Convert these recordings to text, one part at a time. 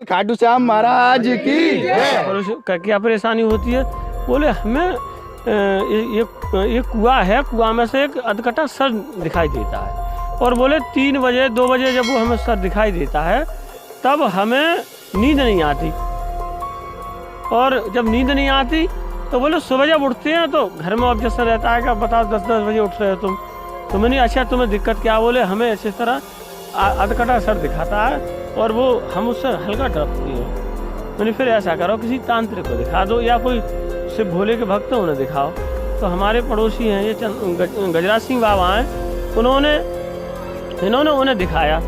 खाटू श्याम महाराज की क्या परेशानी होती है? बोले हमें ये कुआं है, कुआं में से एक अधकटा सर दिखाई देता है और बोले 3 बजे 2 बजे जब वो हमें सर दिखाई देता है तब हमें नींद नहीं आती, और जब नींद नहीं आती तो बोले सुबह जब उठते हैं तो घर में ऑब्जेक्शन रहता है कि बताओ 10-10 बजे उठ रहे हो तुम। तो मैंने अच्छा तुम्हें दिक्कत क्या? बोले हमें इसी तरह अधकटा सर दिखाता है और वो हम उससे हल्का डरती हैं। मैंने फिर ऐसा करो किसी तांत्रिक को दिखा दो या कोई शिव भोले के भक्त उन्हें दिखाओ। तो हमारे पड़ोसी हैं ये गजराज सिंह बाबा हैं, इन्होंने उन्हें दिखाया।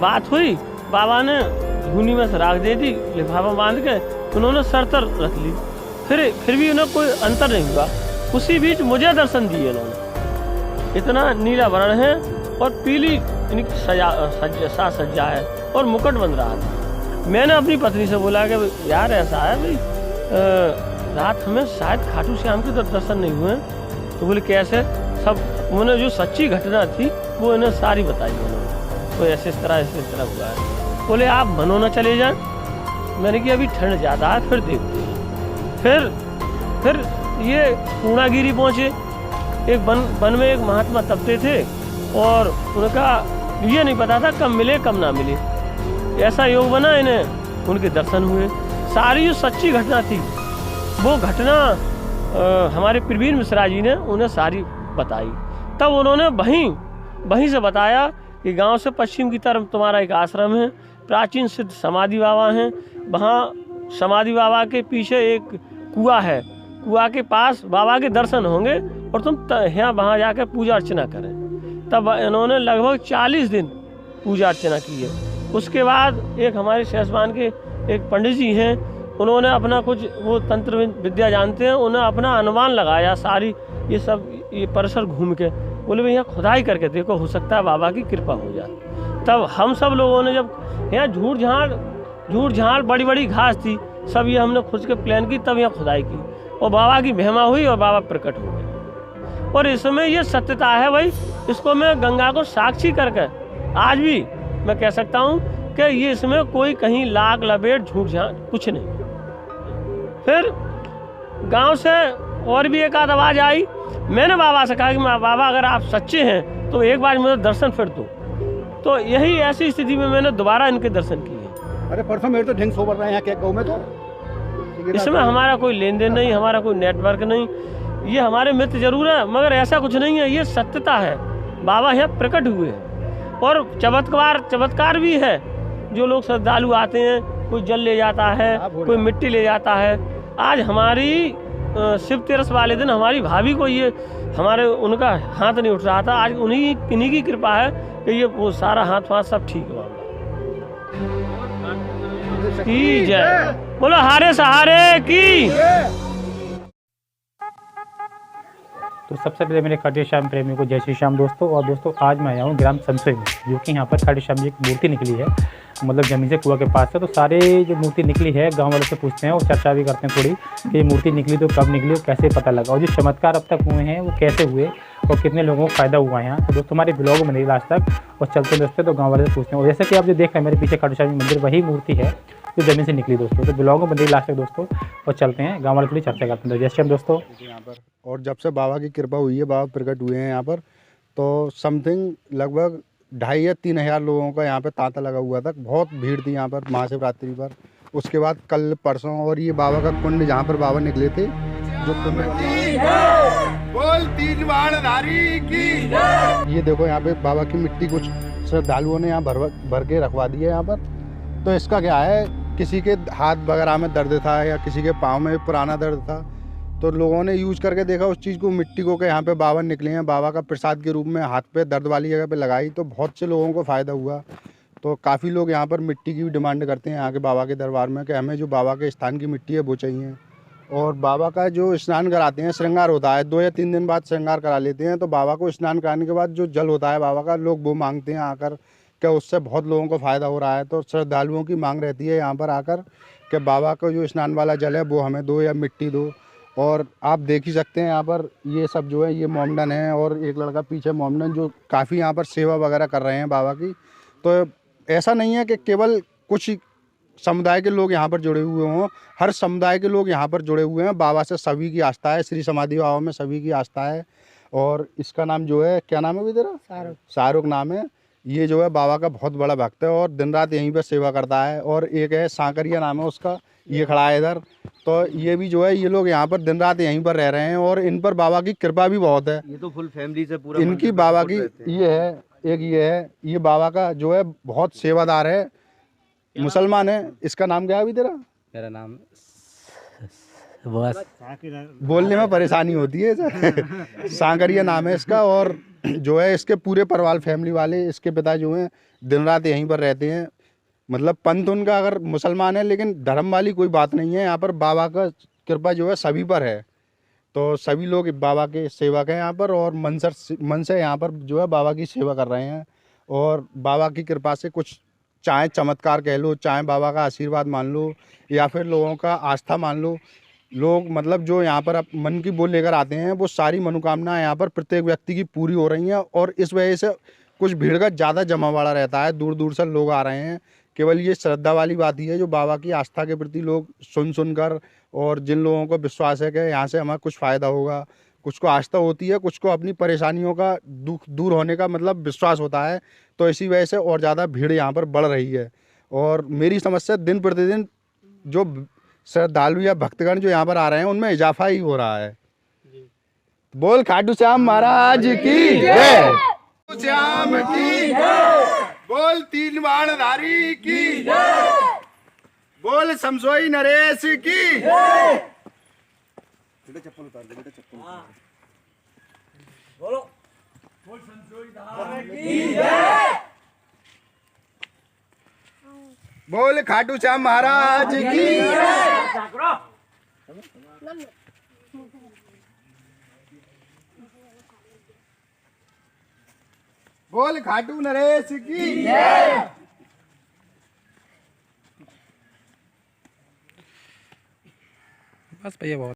बात हुई, बाबा ने धूनी में से राख दे दी, लिफाफा बांध के उन्होंने सर तर रख ली। फिर भी उन्हें कोई अंतर नहीं हुआ। उसी बीच मुझे दर्शन दिए इन्होंने। इतना नीला वर्ण है और पीली इनकी साज सज्जा है और मुकुट बन रहा था। मैंने अपनी पत्नी से बोला कि यार ऐसा है भाई, रात हमें शायद खाटू श्याम के दर्शन नहीं हुए। तो बोले कैसे? सब उन्होंने जो सच्ची घटना थी वो इन्हें सारी बताई उन्होंने। तो ऐसे इस तरह हुआ है। बोले आप मनोना चले जाएं। मैंने कि अभी ठंड ज़्यादा है, फिर देखते हैं। फिर ये पूर्णागिरी पहुँचे। एक वन में एक महात्मा तपते थे और उनका ये नहीं पता था कब मिले कब ना मिले। ऐसा योग बना इन्हें, उनके दर्शन हुए। सारी जो सच्ची घटना थी वो घटना हमारे प्रवीण मिश्रा जी ने उन्हें सारी बताई। तब उन्होंने वहीं से बताया कि गांव से पश्चिम की तरफ तुम्हारा एक आश्रम है, प्राचीन सिद्ध समाधि बाबा हैं। वहाँ समाधि बाबा के पीछे एक कुआं है, कुआं के पास बाबा के दर्शन होंगे और तुम यहाँ वहाँ जाकर पूजा अर्चना करें। तब इन्होंने लगभग 40 दिन पूजा अर्चना की है। उसके बाद एक हमारे शेषवान के एक पंडित जी हैं, उन्होंने अपना कुछ वो तंत्र विद्या जानते हैं, उन्हें अपना अनुमान लगाया सारी ये परिसर घूम के। बोले भैया खुदाई करके देखो, हो सकता है बाबा की कृपा हो जाए। तब हम सब लोगों ने जब यहाँ झूठ झाड़ बड़ी बड़ी घास थी, सब ये हमने खुद के प्लान की, तब यहाँ खुदाई की और बाबा की महिमा हुई और बाबा प्रकट हो गए। और इसमें ये सत्यता है भाई, इसको मैं गंगा को साक्षी करके आज भी मैं कह सकता हूँ कि ये इसमें कोई कहीं लाग लपेट झूठ झाड़ कुछ नहीं। फिर गांव से और भी एक आध आवाज़ आई। मैंने बाबा से कहा कि बाबा अगर आप सच्चे हैं तो एक बार मुझे दर्शन फिर दो। तो यही ऐसी स्थिति में मैंने दोबारा इनके दर्शन किए। अरे परसों मेरे तो ढंग सोबर रहे हैं क्या गाँव में। तो इसमें हमारा कोई लेन देन नहीं, हमारा कोई नेटवर्क नहीं। ये हमारे मित्र जरूर है मगर ऐसा कुछ नहीं है, ये सत्यता है। बाबा यहाँ प्रकट हुए हैं और चमत्कार भी है। जो लोग श्रद्धालु आते हैं, कोई जल ले जाता है, कोई मिट्टी ले जाता है। आज हमारी शिव तेरस वाले दिन हमारी भाभी को ये उनका हाथ नहीं उठ रहा था। आज इन्हीं की कृपा है कि ये वो सारा हाथ सब ठीक हुआ। की जय बोलो हारे सहारे की। तो सबसे पहले मेरे खाटू श्याम प्रेमी को जय श्री श्याम दोस्तों। और दोस्तों आज मैं आया हूँ ग्राम संसोई में, जो कि यहाँ पर खाटू श्याम जी की मूर्ति निकली है, मतलब जमीन से कुआं के पास से। तो सारे जो मूर्ति निकली है गांव वालों से पूछते हैं और चर्चा भी करते हैं थोड़ी कि ये मूर्ति निकली तो कब निकली और कैसे पता लगा, और जो चमत्कार अब तक हुए हैं वो कैसे हुए और कितने लोगों को फायदा हुआ है यहाँ। तो दोस्तों हमारे ब्लॉग में नहीं आज तक और चलते दोस्तों तो गाँव वाले से पूछते हैं। और जैसे कि आप जो देख रहे हैं मेरे पीछे खाटू श्याम जी मंदिर, वही मूर्ति है जो जमीन से निकली दोस्तों। तो ब्लॉग में बंदे लास्ट तक दोस्तों और चलते हैं गाँव वाले थोड़ी चर्चा करते हैं। जैसे हम दोस्तों यहाँ पर, और जब से बाबा की कृपा हुई है, बाबा प्रकट हुए हैं यहाँ पर, तो समथिंग लगभग 2,500 या 3,000 लोगों का यहाँ पे तांता लगा हुआ था। बहुत भीड़ थी यहाँ पर महाशिवरात्रि पर। उसके बाद कल परसों और ये बाबा का कुंड जहाँ पर बाबा निकले थे, जो कुंड ये देखो यहाँ पे बाबा की मिट्टी कुछ श्रद्धालुओं ने यहाँ भर के रखवा दी है यहाँ पर। तो इसका क्या है, किसी के हाथ वगैरह में दर्द था या किसी के पाँव में पुराना दर्द था, तो लोगों ने यूज करके देखा उस चीज़ को, मिट्टी को, कि यहाँ पे बाबा निकले हैं, बाबा का प्रसाद के रूप में हाथ पे दर्द वाली जगह पे लगाई, तो बहुत से लोगों को फ़ायदा हुआ। तो काफ़ी लोग यहाँ पर मिट्टी की भी डिमांड करते हैं यहाँ के बाबा के दरबार में कि हमें जो बाबा के स्थान की मिट्टी है वो चाहिए। और बाबा का जो स्नान कराते हैं, श्रृंगार होता है, 2 या 3 दिन बाद श्रृंगार करा लेते हैं। तो बाबा को स्नान कराने के बाद जो जल होता है बाबा का, लोग वो मांगते हैं आकर कि उससे बहुत लोगों को फ़ायदा हो रहा है। तो श्रद्धालुओं की मांग रहती है यहाँ पर आकर कि बाबा को जो स्नान वाला जल है वो हमें दो या मिट्टी दो। और आप देख ही सकते हैं यहाँ पर ये सब जो है, ये मोमडन है और एक लड़का पीछे मोमडन, जो काफ़ी यहाँ पर सेवा वगैरह कर रहे हैं बाबा की। तो ऐसा नहीं है कि केवल कुछ समुदाय के लोग यहाँ पर जुड़े हुए हों, हर समुदाय के लोग यहाँ पर जुड़े हुए हैं। बाबा से सभी की आस्था है, श्री समाधि बाबा में सभी की आस्था है। और इसका नाम जो है, क्या नाम है भी तेरा? शाहरुख नाम है। ये जो है बाबा का बहुत बड़ा भक्त है और दिन रात यहीं पर सेवा करता है। और एक है सांकरिया नाम है उसका, ये खड़ा है इधर। तो ये भी जो है, ये लोग यहाँ पर दिन रात यहीं पर रह रहे हैं और इन पर बाबा की कृपा भी बहुत है। ये तो फुल फैमिली से पूरा इनकी बाबा की ये है, एक ये है, ये बाबा का जो है बहुत सेवादार है, मुसलमान है। इसका नाम क्या है अभी तेरा? मेरा नाम बोलने में परेशानी होती है सांकरिया नाम है इसका। और जो है इसके पूरे परिवार फैमिली वाले, इसके पिता जो हैं दिन रात यहीं पर रहते हैं। मतलब पंथ उनका अगर मुसलमान है, लेकिन धर्म वाली कोई बात नहीं है। यहाँ पर बाबा का कृपा जो है सभी पर है। तो सभी लोग बाबा के सेवक हैं यहाँ पर और मन से यहाँ पर जो है बाबा की सेवा कर रहे हैं। और बाबा की कृपा से कुछ चाहे चमत्कार कह लो, चाहे बाबा का आशीर्वाद मान लो, या फिर लोगों का आस्था मान लो, लोग मतलब जो यहाँ पर मन की बोल लेकर आते हैं, वो सारी मनोकामना यहाँ पर प्रत्येक व्यक्ति की पूरी हो रही हैं। और इस वजह से कुछ भीड़ का ज़्यादा जमावड़ा रहता है, दूर दूर से लोग आ रहे हैं। केवल ये श्रद्धा वाली बात ही है जो बाबा की आस्था के प्रति लोग सुन कर, और जिन लोगों को विश्वास है कि यहाँ से हमें कुछ फ़ायदा होगा, कुछ को आस्था होती है, कुछ को अपनी परेशानियों का दुख दूर होने का मतलब विश्वास होता है। तो इसी वजह से और ज़्यादा भीड़ यहाँ पर बढ़ रही है। और मेरी समझ से दिन प्रतिदिन जो श्रद्धालु या भक्तगण जो यहाँ पर आ रहे हैं, उनमें इजाफा ही हो रहा है। बोल खाटू श्याम महाराज की जय, श्याम की जय, बोल तीन बाणधारी की जय, बोल समसोई नरेश की जय। चप्पल उतार दे बेटा, चप्पल बोलो, बोल समसोई धाम की जय, बोल खाटू श्याम महाराज की जय। बोल खाटू नरेश की जय। बस भैया बहुत